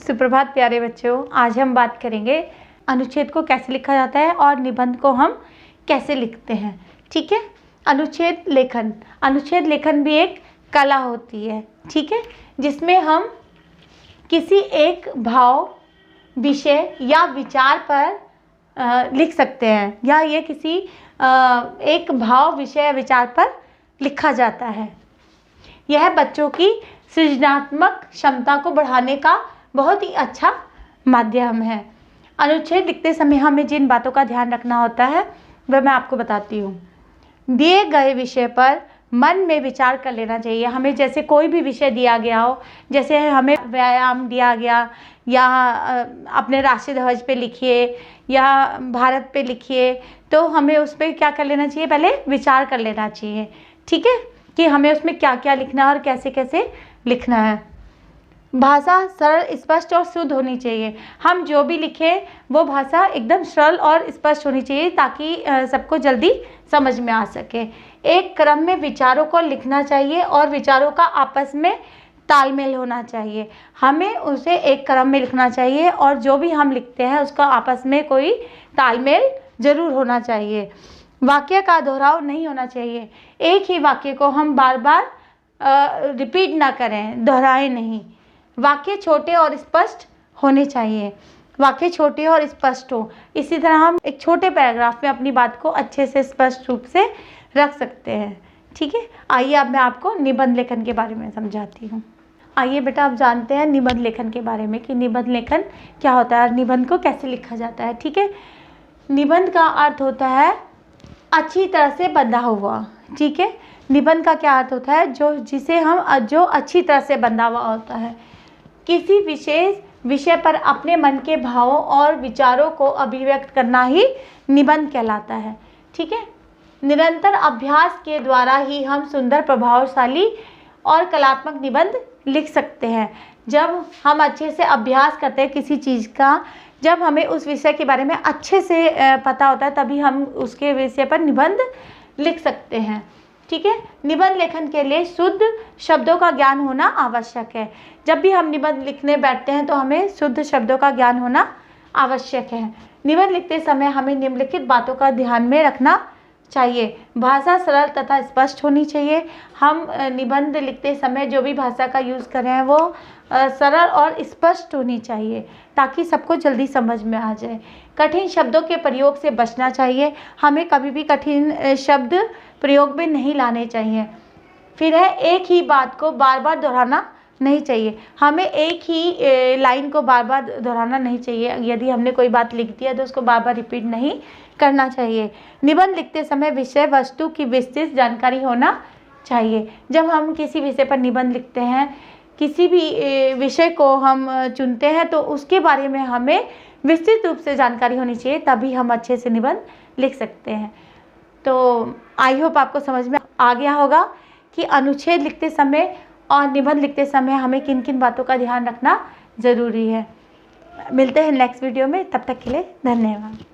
सुप्रभात प्यारे बच्चों, आज हम बात करेंगे अनुच्छेद को कैसे लिखा जाता है और निबंध को हम कैसे लिखते हैं। ठीक है। अनुच्छेद लेखन भी एक कला होती है। ठीक है, जिसमें हम किसी एक भाव, विषय या विचार पर लिख सकते हैं, या ये किसी एक भाव, विषय या विचार पर लिखा जाता है। यह बच्चों की सृजनात्मक क्षमता को बढ़ाने का बहुत ही अच्छा माध्यम है। अनुच्छेद लिखते समय हमें जिन बातों का ध्यान रखना होता है वह मैं आपको बताती हूँ। दिए गए विषय पर मन में विचार कर लेना चाहिए। हमें जैसे कोई भी विषय दिया गया हो, जैसे हमें व्यायाम दिया गया, या अपने राष्ट्रीय ध्वज पे लिखिए या भारत पे लिखिए, तो हमें उस पर क्या कर लेना चाहिए, पहले विचार कर लेना चाहिए। ठीक है, कि हमें उसमें क्या क्या लिखना है और कैसे कैसे लिखना है। भाषा सरल, स्पष्ट और शुद्ध होनी चाहिए। हम जो भी लिखें वो भाषा एकदम सरल और स्पष्ट होनी चाहिए, ताकि सबको जल्दी समझ में आ सके। एक क्रम में विचारों को लिखना चाहिए और विचारों का आपस में तालमेल होना चाहिए। हमें उसे एक क्रम में लिखना चाहिए और जो भी हम लिखते हैं उसका आपस में कोई तालमेल जरूर होना चाहिए। वाक्य का दोहराव नहीं होना चाहिए। एक ही वाक्य को हम बार बार रिपीट ना करें, दोहराएं नहीं। वाक्य छोटे और स्पष्ट होने चाहिए। वाक्य छोटे और स्पष्ट हो, इसी तरह हम एक छोटे पैराग्राफ में अपनी बात को अच्छे से स्पष्ट रूप से रख सकते हैं। ठीक है, आइए अब मैं आपको निबंध लेखन के बारे में समझाती हूँ। आइए बेटा, आप जानते हैं निबंध लेखन के बारे में कि निबंध लेखन क्या होता है और निबंध को कैसे लिखा जाता है। ठीक है, निबंध का अर्थ होता है अच्छी तरह से बंधा हुआ। ठीक है, निबंध का क्या अर्थ होता है, जो अच्छी तरह से बंधा हुआ होता है। किसी विशेष विषय पर अपने मन के भावों और विचारों को अभिव्यक्त करना ही निबंध कहलाता है। ठीक है, निरंतर अभ्यास के द्वारा ही हम सुंदर, प्रभावशाली और कलात्मक निबंध लिख सकते हैं। जब हम अच्छे से अभ्यास करते हैं किसी चीज़ का, जब हमें उस विषय के बारे में अच्छे से पता होता है, तभी हम उसके विषय पर निबंध लिख सकते हैं। ठीक है, निबंध लेखन के लिए शुद्ध शब्दों का ज्ञान होना आवश्यक है। जब भी हम निबंध लिखने बैठते हैं तो हमें शुद्ध शब्दों का ज्ञान होना आवश्यक है। निबंध लिखते समय हमें निम्नलिखित बातों का ध्यान में रखना चाहिए। भाषा सरल तथा स्पष्ट होनी चाहिए। हम निबंध लिखते समय जो भी भाषा का यूज़ कर रहे हैं वो सरल और स्पष्ट होनी चाहिए, ताकि सबको जल्दी समझ में आ जाए। कठिन शब्दों के प्रयोग से बचना चाहिए। हमें कभी भी कठिन शब्द प्रयोग में नहीं लाने चाहिए। फिर है, एक ही बात को बार बार दोहराना नहीं चाहिए। हमें एक ही लाइन को बार बार दोहराना नहीं चाहिए। यदि हमने कोई बात लिख दी है तो उसको बार बार रिपीट नहीं करना चाहिए। निबंध लिखते समय विषय वस्तु की विस्तृत जानकारी होना चाहिए। जब हम किसी विषय पर निबंध लिखते हैं, किसी भी विषय को हम चुनते हैं, तो उसके बारे में हमें विस्तृत रूप से जानकारी होनी चाहिए, तभी हम अच्छे से निबंध लिख सकते हैं। तो आई होप आपको समझ में आ गया होगा कि अनुच्छेद लिखते समय और निबंध लिखते समय हमें किन किन बातों का ध्यान रखना ज़रूरी है। मिलते हैं नेक्स्ट वीडियो में, तब तक के लिए धन्यवाद।